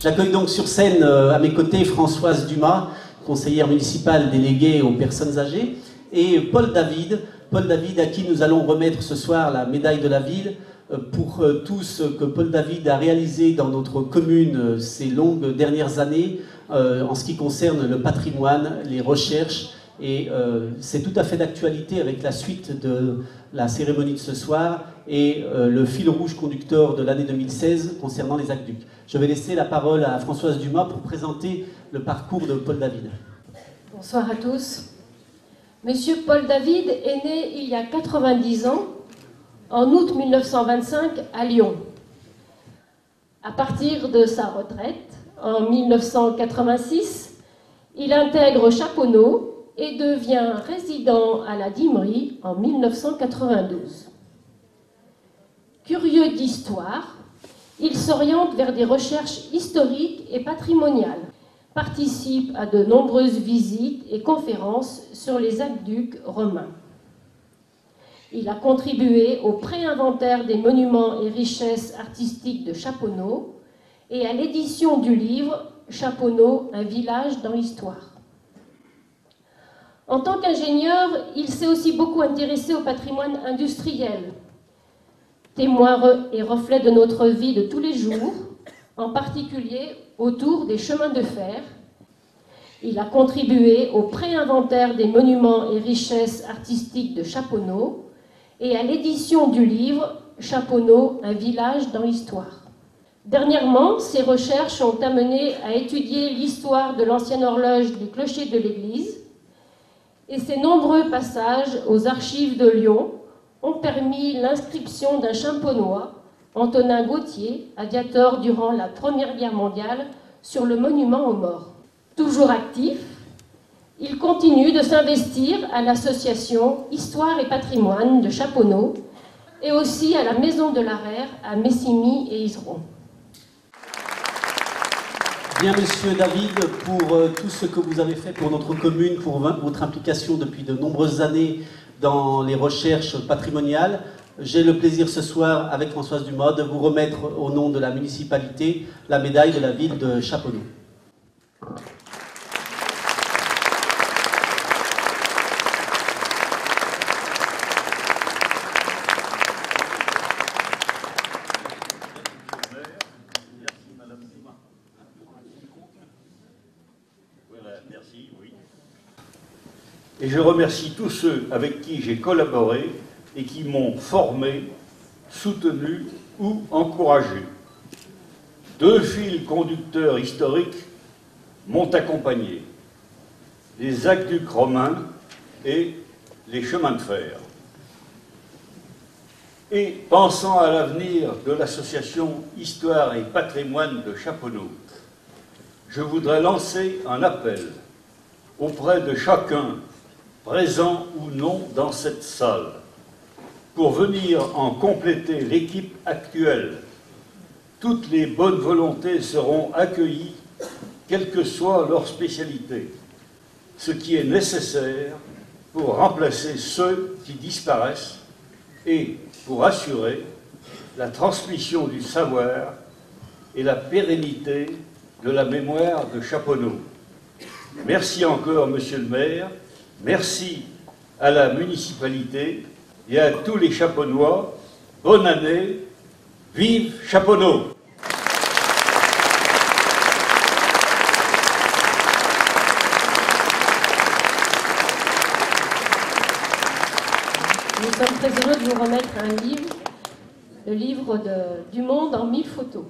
J'accueille donc sur scène à mes côtés Françoise Dumas, conseillère municipale déléguée aux personnes âgées, et Paul David à qui nous allons remettre ce soir la médaille de la ville pour tout ce que Paul David a réalisé dans notre commune ces longues dernières années en ce qui concerne le patrimoine, les recherches, et c'est tout à fait d'actualité avec la suite de la cérémonie de ce soir et le fil rouge conducteur de l'année 2016 concernant les aqueducs. Je vais laisser la parole à Françoise Dumas pour présenter le parcours de Paul David. Bonsoir à tous. Monsieur Paul David est né il y a 90 ans, en août 1925, à Lyon. À partir de sa retraite, en 1986, il intègre Chaponneau et devient résident à la Dimerie en 1992. Curieux d'histoire, il s'oriente vers des recherches historiques et patrimoniales, participe à de nombreuses visites et conférences sur les aqueducs romains. Il a contribué au pré-inventaire des monuments et richesses artistiques de Chaponneau et à l'édition du livre « Chaponneau, un village dans l'histoire ». En tant qu'ingénieur, il s'est aussi beaucoup intéressé au patrimoine industriel, témoin et reflet de notre vie de tous les jours, en particulier autour des chemins de fer. Il a contribué au pré-inventaire des monuments et richesses artistiques de Chaponneau et à l'édition du livre « Chaponneau, un village dans l'histoire ». Dernièrement, ses recherches ont amené à étudier l'histoire de l'ancienne horloge du clocher de l'église, et ses nombreux passages aux archives de Lyon ont permis l'inscription d'un Champenois, Antonin Gautier, aviateur durant la Première Guerre mondiale, sur le monument aux morts. Toujours actif, il continue de s'investir à l'association Histoire et Patrimoine de Chaponneau et aussi à la Maison de l'Araire à Messigny et Iseron. Bien, Monsieur David, pour tout ce que vous avez fait pour notre commune, pour votre implication depuis de nombreuses années dans les recherches patrimoniales, j'ai le plaisir ce soir, avec Françoise Dumas, de vous remettre au nom de la municipalité la médaille de la ville de Chaponneau. Et je remercie tous ceux avec qui j'ai collaboré et qui m'ont formé, soutenu ou encouragé. Deux fils conducteurs historiques m'ont accompagné, les aqueducs romains et les chemins de fer. Et pensant à l'avenir de l'association Histoire et Patrimoine de Chaponneau, je voudrais lancer un appel auprès de chacun, présent ou non dans cette salle, pour venir en compléter l'équipe actuelle. Toutes les bonnes volontés seront accueillies, quelle que soit leur spécialité, ce qui est nécessaire pour remplacer ceux qui disparaissent et pour assurer la transmission du savoir et la pérennité de la mémoire de Chaponneau. Merci encore, Monsieur le maire. Merci à la municipalité et à tous les Chaponnois. Bonne année. Vive Chaponneau! Nous sommes très heureux de vous remettre un livre, le livre du Monde en 1000 photos.